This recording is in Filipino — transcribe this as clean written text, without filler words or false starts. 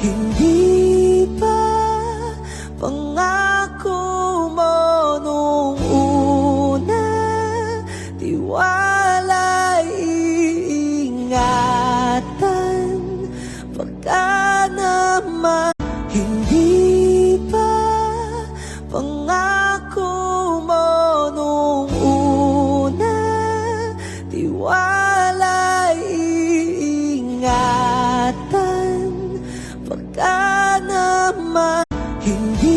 Hindi ba pangako mo nung una, tiwala'y iingatan, baka naman. Hindi ba pangako mo nung una, tiwala'y iingatan, baka naman. Hindi